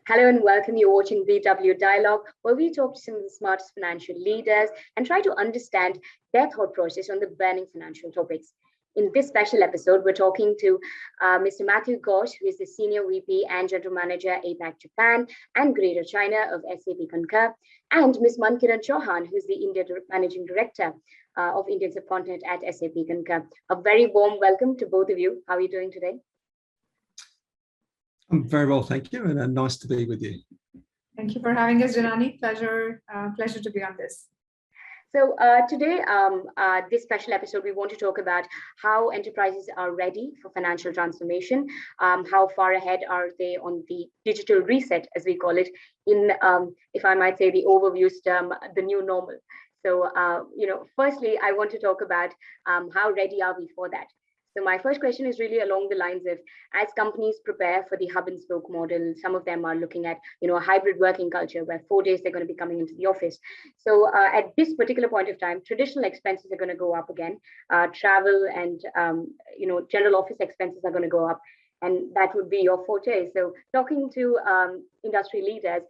Hello and welcome. You're watching VW Dialogue, where we talk to some of the smartest financial leaders and try to understand their thought process on the burning financial topics. In this special episode, we're talking to Mr. Matthew Goss, who is the Senior VP and General Manager, APAC Japan and Greater China of SAP Concur, and Ms. Mankiran Chowhan, who's the India Managing Director of Indian Subcontinent at SAP Concur. A very warm welcome to both of you. How are you doing today? I'm very well, thank you, and nice to be with you. Thank you for having us, Janani. Pleasure to be on this. So today, this special episode, we want to talk about how enterprises are ready for financial transformation. How far ahead are they on the digital reset, as we call it, in, if I might say, the overused term, the new normal. So, firstly, I want to talk about how ready are we for that. So my first question is really along the lines of, as companies prepare for the hub and spoke model, some of them are looking at, a hybrid working culture where 4 days they're going to be coming into the office. So at this particular point of time, traditional expenses are going to go up again. Travel and, general office expenses are going to go up. And that would be your forte. So talking to industry leaders,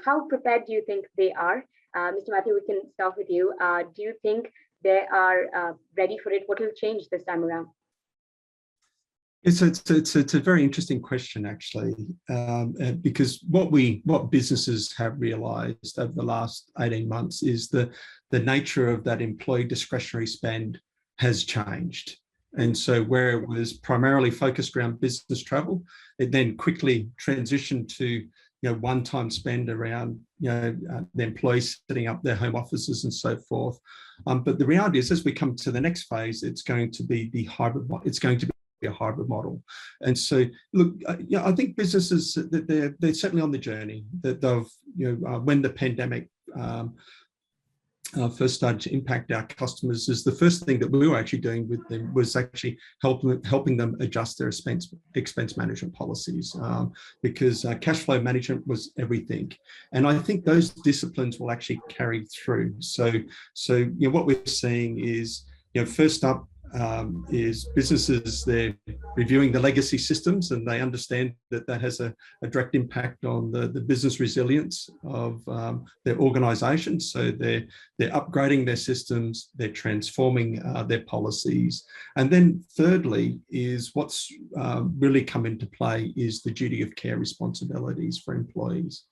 how prepared do you think they are? Mr. Matthew, we can start with you. Do you think they are ready for it? What will change this time around? It's a very interesting question, actually, because what businesses have realised over the last 18 months is the nature of that employee discretionary spend has changed. And so where it was primarily focused around business travel, it then quickly transitioned to one-time spend around the employees setting up their home offices and so forth. But the reality is, as we come to the next phase, it's going to be the hybrid. It's going to be a hybrid model. And so, look, I think businesses that they're certainly on the journey that they've, when the pandemic first started to impact our customers, is the first thing that we were actually doing with them was actually helping them adjust their expense management policies, because cash flow management was everything. And I think those disciplines will actually carry through. So what we're seeing is, first up, is businesses, they're reviewing the legacy systems, and they understand that has a direct impact on the business resilience of their organizations. So they're upgrading their systems, they're transforming their policies. And then thirdly is what's really come into play is the duty of care responsibilities for employees,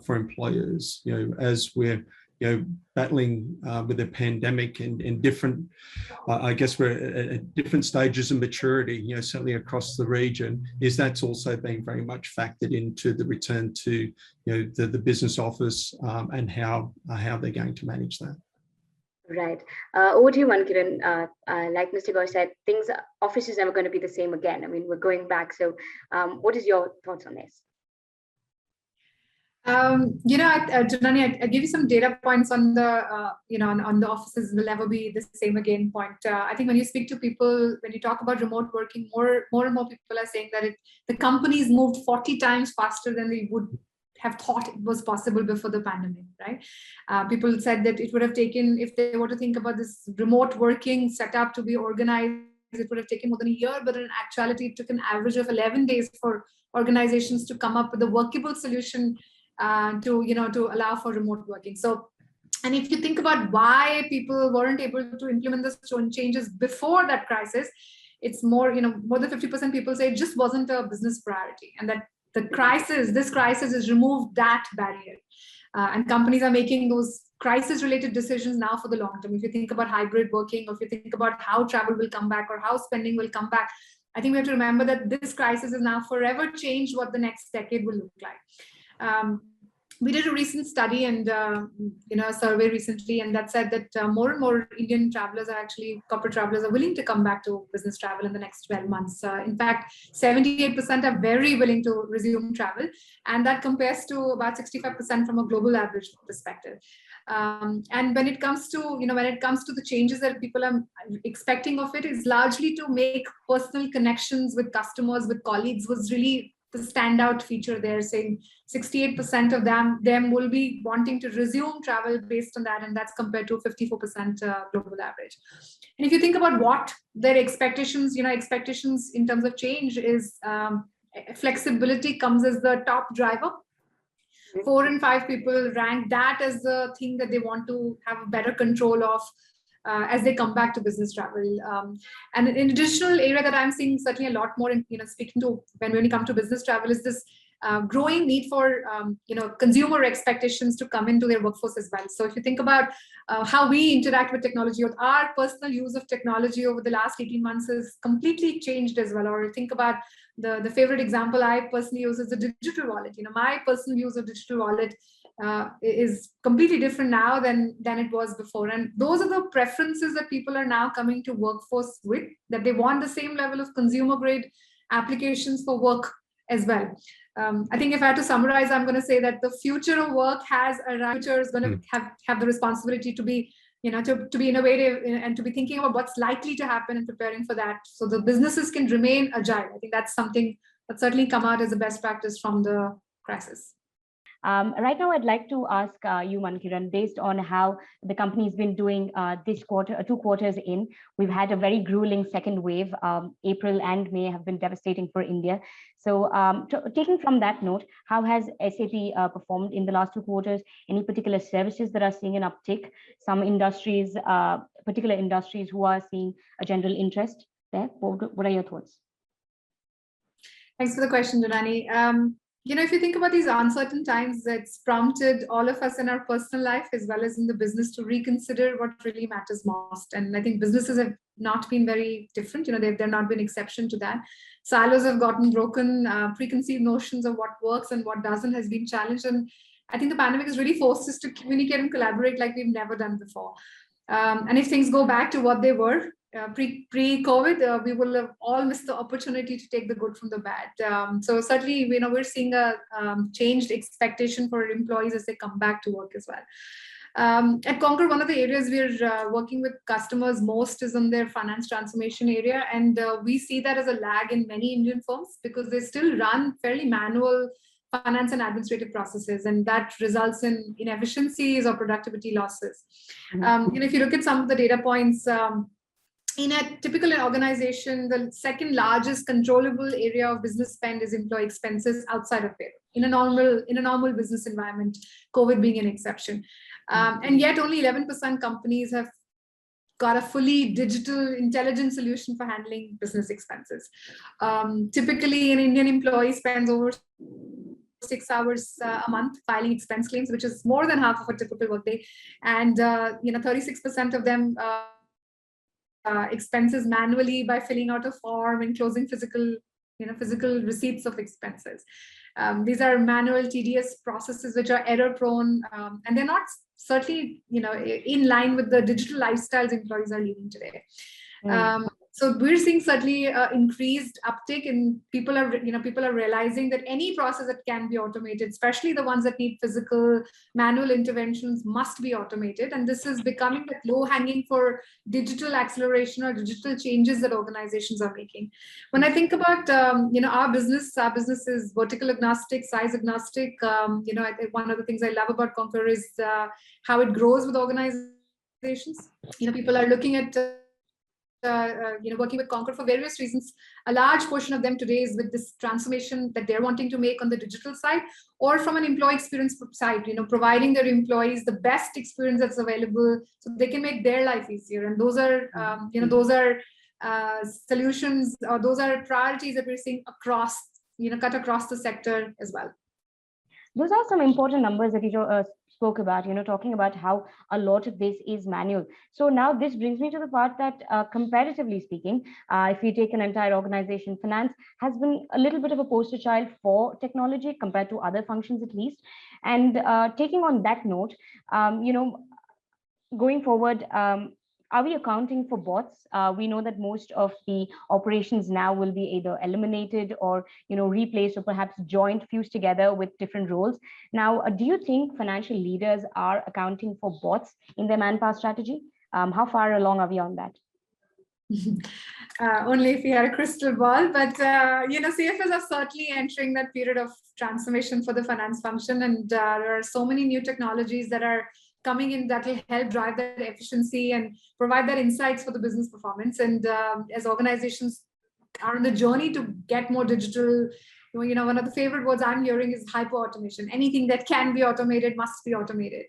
for employers, as we're battling with the pandemic and different, I guess we're at different stages of maturity, certainly across the region, is that's also being very much factored into the return to, the business office and how they're going to manage that. Right. Over to you, Mankiran. Like Mr. Goss said, offices are going to be the same again. I mean, we're going back. So what is your thoughts on this? Janani, I give you some data points on the, on the offices will never be the same again point. I think when you speak to people, when you talk about remote working, more and more people are saying that the companies moved 40 times faster than they would have thought it was possible before the pandemic, right? People said that it would have taken, if they were to think about this remote working setup to be organized, it would have taken more than a year, but in actuality, it took an average of 11 days for organizations to come up with a workable solution to allow for remote working. So, and if you think about why people weren't able to implement those changes before that crisis, it's more, more than 50% people say it just wasn't a business priority, and that this crisis has removed that barrier. And companies are making those crisis-related decisions now for the long term. If you think about hybrid working, or if you think about how travel will come back or how spending will come back, I think we have to remember that this crisis has now forever changed what the next decade will look like. We did a recent study and a survey recently, and that said that more and more Indian travelers are actually, corporate travelers are willing to come back to business travel in the next 12 months. In fact, 78% are very willing to resume travel, and that compares to about 65% from a global average perspective. And when it comes to the changes that people are expecting of it, is largely to make personal connections with customers, with colleagues, was really the standout feature there, saying 68% of them will be wanting to resume travel based on that, and that's compared to 54% global average. And if you think about what their expectations, expectations in terms of change is, flexibility comes as the top driver. 4 and 5 people rank that as the thing that they want to have a better control of as they come back to business travel. And an additional area that I'm seeing certainly a lot more in, speaking to when you come to business travel is this growing need for consumer expectations to come into their workforce as well. So if you think about how we interact with technology, or our personal use of technology over the last 18 months has completely changed as well. Or think about the favorite example I personally use is the digital wallet. My personal use of digital wallet is completely different now than it was before. And those are the preferences that people are now coming to workforce with, that they want the same level of consumer grade applications for work as well. I think if I had to summarize, I'm going to say that the future of work has arrived. Future is going to have the responsibility to be, to be innovative and to be thinking about what's likely to happen and preparing for that, so the businesses can remain agile. I think that's something that certainly come out as a best practice from the crisis. Right now, I'd like to ask you, Mankiran, based on how the company's been doing this quarter, 2 quarters in, we've had a very grueling second wave. April and May have been devastating for India. So taking from that note, how has SAP performed in the last 2 quarters? Any particular services that are seeing an uptick? Some industries, particular industries who are seeing a general interest there? What are your thoughts? Thanks for the question, Janani. If you think about these uncertain times, it's prompted all of us in our personal life as well as in the business to reconsider what really matters most. And I think businesses have not been very different. They've not been exception to that. Silos have gotten broken. Preconceived notions of what works and what doesn't has been challenged. And I think the pandemic has really forced us to communicate and collaborate like we've never done before. And if things go back to what they were pre-COVID, we will have all missed the opportunity to take the good from the bad. So certainly, we're seeing a changed expectation for employees as they come back to work as well. At Concur, one of the areas we're working with customers most is on their finance transformation area. And we see that as a lag in many Indian firms because they still run fairly manual finance and administrative processes, and that results in inefficiencies or productivity losses. If you look at some of the data points, in a typical organization, the second largest controllable area of business spend is employee expenses outside of payroll. In a normal business environment, COVID being an exception, and yet only 11% companies have got a fully digital intelligent solution for handling business expenses. Typically, an Indian employee spends over 6 hours a month filing expense claims, which is more than half of a typical workday, and 36% of them expenses manually by filling out a form and closing physical receipts of expenses. These are manual, tedious processes which are error prone, and they're not certainly in line with the digital lifestyles employees are leading today. So we're seeing certainly increased uptick, and people are realizing that any process that can be automated, especially the ones that need physical manual interventions, must be automated. And this is becoming the low hanging for digital acceleration or digital changes that organizations are making. When I think about our business is vertical agnostic, size agnostic. One of the things I love about Concur is how it grows with organizations. People are looking at working with Concur for various reasons. A large portion of them today is with this transformation that they're wanting to make on the digital side, or from an employee experience side, providing their employees the best experience that's available so they can make their life easier. And those are, those are solutions, or those are priorities that we're seeing across, cut across the sector as well. Those are some important numbers that you spoke about, talking about how a lot of this is manual. So now this brings me to the part that comparatively speaking, if you take an entire organization, finance has been a little bit of a poster child for technology compared to other functions at least. And taking on that note, going forward, are we accounting for bots? We know that most of the operations now will be either eliminated or replaced, or perhaps joined, fused together with different roles. Now, do you think financial leaders are accounting for bots in their manpower strategy? How far along are we on that? Only if we had a crystal ball, but CFOs are certainly entering that period of transformation for the finance function, and there are so many new technologies that are coming in that will help drive that efficiency and provide that insights for the business performance. And as organizations are on the journey to get more digital one of the favorite words I'm hearing is hyper-automation. Anything that can be automated must be automated.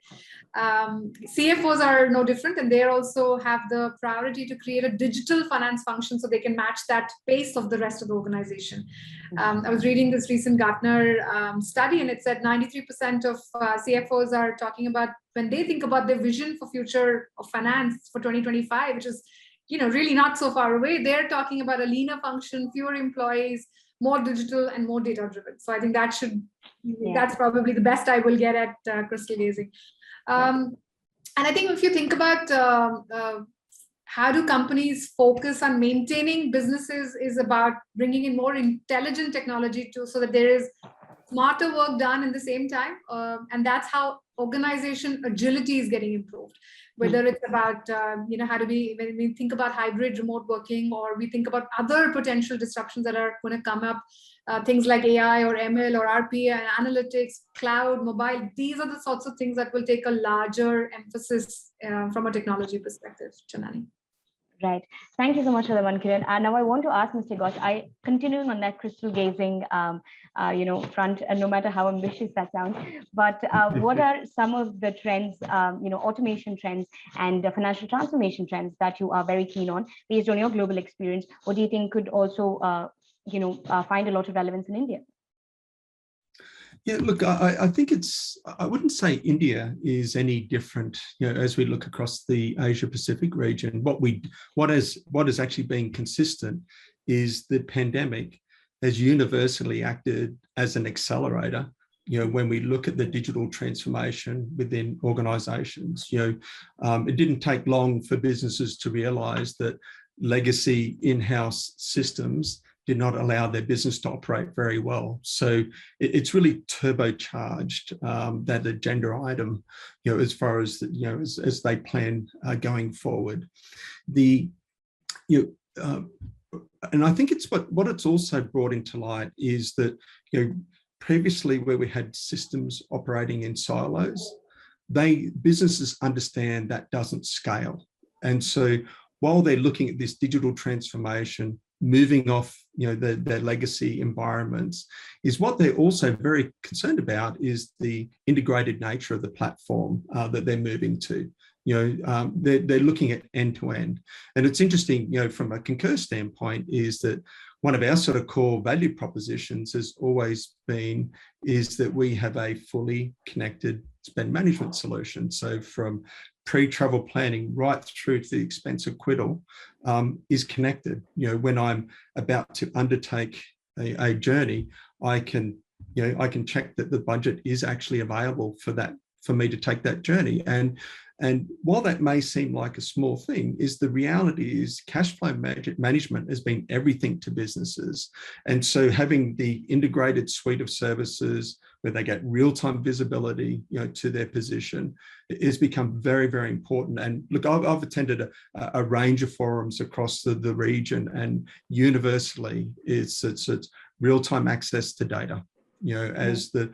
CFOs are no different, and they also have the priority to create a digital finance function so they can match that pace of the rest of the organization. I was reading this recent Gartner study, and it said 93% of CFOs are talking about, when they think about their vision for future of finance for 2025, which is really not so far away, they're talking about a leaner function, fewer employees, more digital and more data driven. So I think that's probably the best I will get at crystal gazing. And I think if you think about how do companies focus on maintaining businesses, is about bringing in more intelligent technology so that there is smarter work done in the same time. And that's how organization agility is getting improved. Whether it's about, how do when we think about hybrid remote working, or we think about other potential disruptions that are going to come up, things like AI or ML or RPA and analytics, cloud, mobile, these are the sorts of things that will take a larger emphasis from a technology perspective, Janani. Right. Thank you so much for the Mankiran. Now I want to ask Mr. Goss, continuing on that crystal gazing, front, and no matter how ambitious that sounds, but what are some of the trends, automation trends and financial transformation trends that you are very keen on based on your global experience? What do you think could also, find a lot of relevance in India? Yeah, look, I think I wouldn't say India is any different, as we look across the Asia Pacific region. What has actually been consistent is the pandemic has universally acted as an accelerator. When we look at the digital transformation within organizations, it didn't take long for businesses to realize that legacy in-house systems did not allow their business to operate very well. So it's really turbocharged that agenda item, as far as as they plan going forward. And I think it's what it's also brought into light is that previously, where we had systems operating in silos, businesses understand that doesn't scale, and so while they're looking at this digital transformation, moving off their legacy environments, is what they're also very concerned about is the integrated nature of the platform that they're moving to. They're looking at end to end. And it's interesting, from a Concur standpoint, is that one of our sort of core value propositions has always been is that we have a fully connected spend management solution. So from pre-travel planning right through to the expense acquittal is connected. When I'm about to undertake a journey, I can check that the budget is actually available for me to take that journey. And while that may seem like a small thing, the reality is cash flow management has been everything to businesses. And so having the integrated suite of services where they get real-time visibility, to their position, has become very, very important. And look, I've attended a range of forums across the region, and universally, it's real-time access to data. As the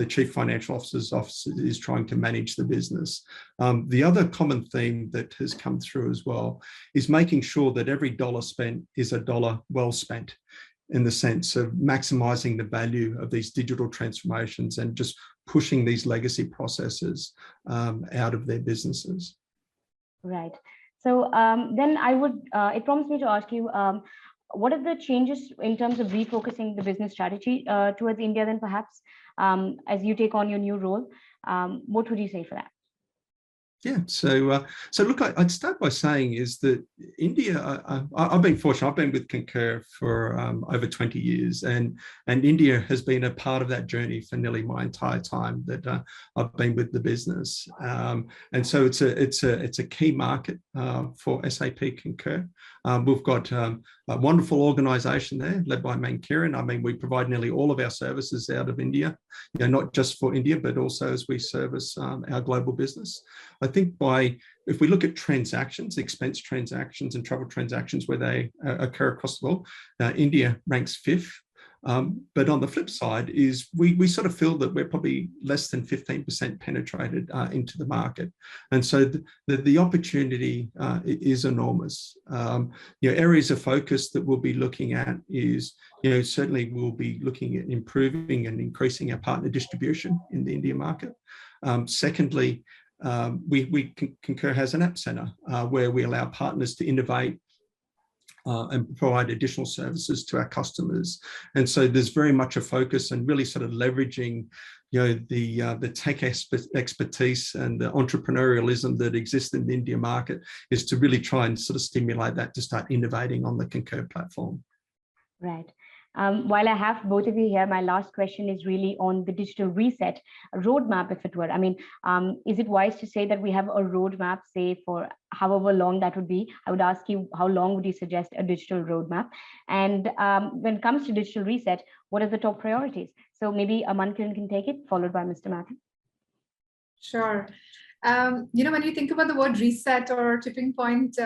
chief financial officer's office is trying to manage the business. The other common theme that has come through as well is making sure that every dollar spent is a dollar well spent, in the sense of maximizing the value of these digital transformations and just pushing these legacy processes out of their businesses. Right. So then it prompts me to ask you, what are the changes in terms of refocusing the business strategy towards India then perhaps, as you take on your new role? What would you say for that? Yeah, so look, I'd start by saying is that India, I've been fortunate. I've been with Concur for over 20 years, and India has been a part of that journey for nearly my entire time that I've been with the business. And so it's a key market for SAP Concur. We've got a wonderful organisation there led by Mankiran. I mean, we provide nearly all of our services out of India, not just for India, but also as we service our global business. I think if we look at transactions, expense transactions and travel transactions where they occur across the world, India ranks 5th. But on the flip side is we sort of feel that we're probably less than 15% penetrated into the market. And so the opportunity is enormous. Areas of focus that we'll be looking at is, certainly we'll be looking at improving and increasing our partner distribution in the India market. Secondly, Concur has an app center where we allow partners to innovate and provide additional services to our customers. And so there's very much a focus and really sort of leveraging the tech expertise and the entrepreneurialism that exists in the India market is to really try and sort of stimulate that to start innovating on the Concur platform. Right. While I have both of you here, my last question is really on the digital reset, a roadmap, if it were. I mean, is it wise to say that we have a roadmap, say, for however long that would be? I would ask you, how long would you suggest a digital roadmap? And when it comes to digital reset, what are the top priorities? So maybe Mankiran can take it, followed by Mr. Matthew. Sure. When you think about the word reset or tipping point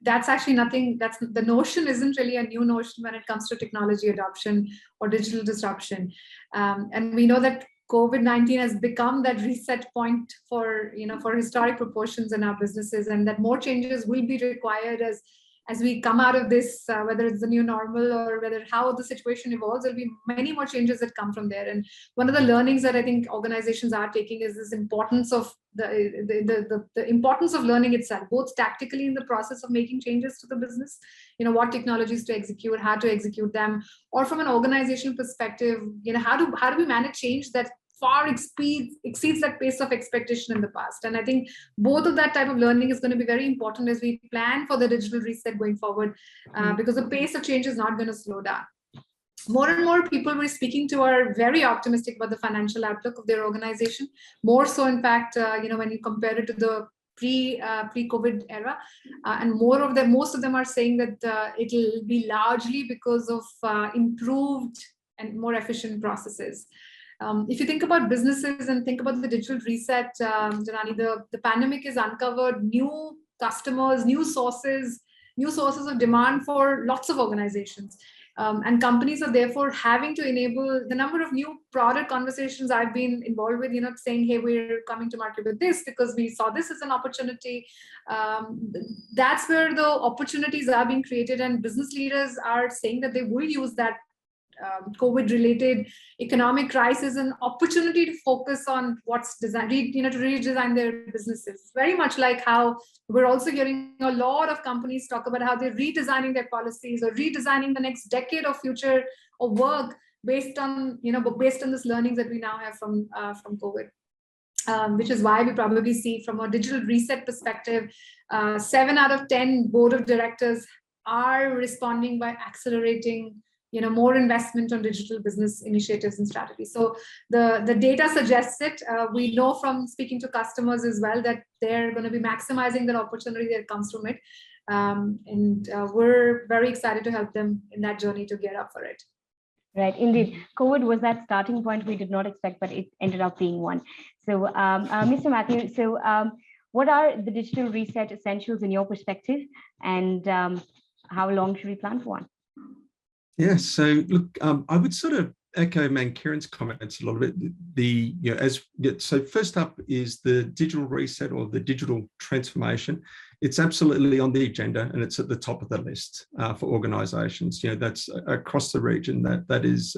that's actually nothing, the notion isn't really a new notion when it comes to technology adoption or digital disruption. And we know that COVID-19 has become that reset point for historic proportions in our businesses, and that more changes will be required as we come out of this, whether it's the new normal or how the situation evolves. There'll be many more changes that come from there. And one of the learnings that I think organizations are taking is this importance of the importance of learning itself, both tactically in the process of making changes to the business, what technologies to execute, how to execute them, or from an organizational perspective, how do we manage change that far exceeds that pace of expectation in the past. And I think both of that type of learning is going to be very important as we plan for the digital reset going forward, because the pace of change is not going to slow down. More and more people we're speaking to are very optimistic about the financial outlook of their organization. More so, in fact, when you compare it to the pre-COVID era, and most of them are saying that it'll be largely because of improved and more efficient processes. If you think about businesses and think about the digital reset, Janani, the pandemic has uncovered new customers, new sources of demand for lots of organizations. And companies are therefore having to enable the number of new product conversations I've been involved with, saying, hey, we're coming to market with this because we saw this as an opportunity. That's where the opportunities are being created, and business leaders are saying that they will use that COVID-related economic crisis an opportunity to focus on what's designed, to redesign their businesses. Very much like how we're also hearing a lot of companies talk about how they're redesigning their policies or redesigning the next decade of future of work based on this learnings that we now have from COVID. Which is why we probably see from a digital reset perspective, 7 out of 10 board of directors are responding by accelerating more investment on digital business initiatives and strategies. So the data suggests it. We know from speaking to customers as well that they're going to be maximizing the opportunity that comes from it. And we're very excited to help them in that journey to gear up for it. Right, indeed. COVID was that starting point we did not expect, but it ended up being one. So Mr. Matthew, what are the digital reset essentials in your perspective, and how long should we plan for one? Yeah, so look, I would sort of echo Mankiran's comments a little bit. So first up is the digital reset or the digital transformation. It's absolutely on the agenda, and it's at the top of the list for organisations. That's across the region. That is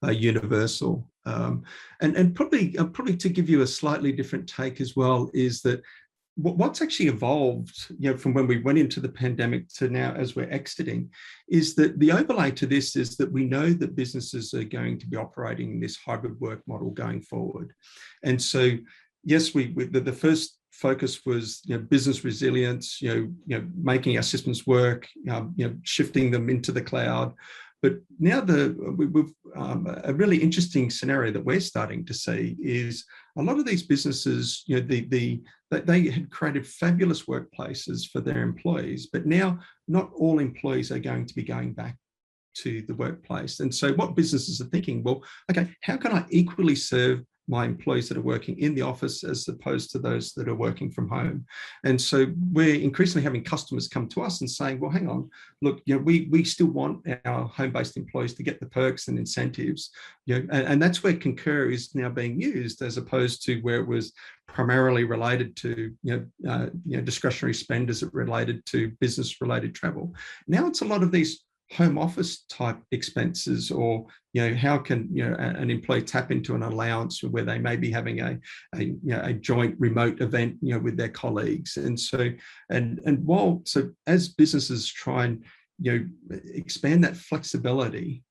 universal. And probably to give you a slightly different take as well is that what's actually evolved, from when we went into the pandemic to now as we're exiting, is that the overlay to this is that we know that businesses are going to be operating in this hybrid work model going forward. And so, yes, the first focus was business resilience, making our systems work, shifting them into the cloud. But now we've a really interesting scenario that we're starting to see is a lot of these businesses, they had created fabulous workplaces for their employees, but now not all employees are going to be going back to the workplace. And so what businesses are thinking, well, okay, how can I equally serve my employees that are working in the office as opposed to those that are working from home. And so we're increasingly having customers come to us and saying, well, hang on, look, we still want our home-based employees to get the perks and incentives, and that's where Concur is now being used, as opposed to where it was primarily related to discretionary spend as it related to business-related travel. Now it's a lot of these home office type expenses, or how can an employee tap into an allowance where they may be having a joint remote event with their colleagues. And so so as businesses try and expand that flexibility,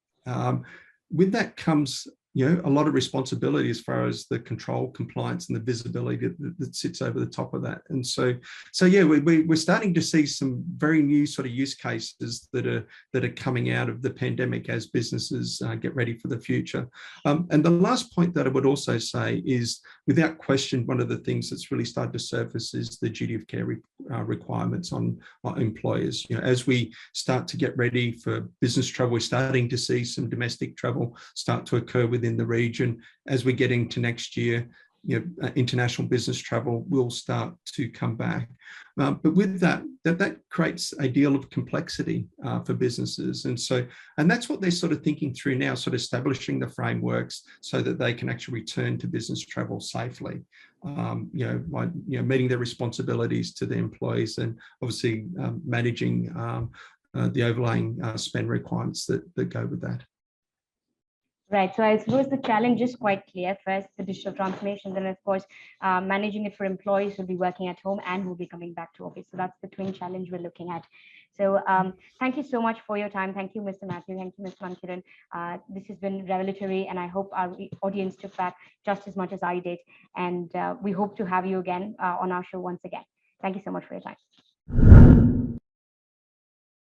with that comes a lot of responsibility as far as the control, compliance, and the visibility that sits over the top of that. And so yeah, we're starting to see some very new sort of use cases that are coming out of the pandemic as businesses get ready for the future. And the last point that I would also say is, without question, one of the things that's really started to surface is the duty of care requirements on employers. As we start to get ready for business travel, we're starting to see some domestic travel start to occur within the region. As we get into next year, international business travel will start to come back. But with that creates a deal of complexity for businesses. And that's what they're sort of thinking through now, sort of establishing the frameworks so that they can actually return to business travel safely, by meeting their responsibilities to the employees, and obviously managing the overlaying spend requirements that go with that. Right. So I suppose the challenge is quite clear. First, the digital transformation, then of course, managing it for employees who will be working at home and will be coming back to office. So that's the twin challenge we're looking at. So thank you so much for your time. Thank you, Mr. Matthew. Thank you, Ms. Mankiran. This has been revelatory, and I hope our audience took back just as much as I did. And we hope to have you again on our show once again. Thank you so much for your time.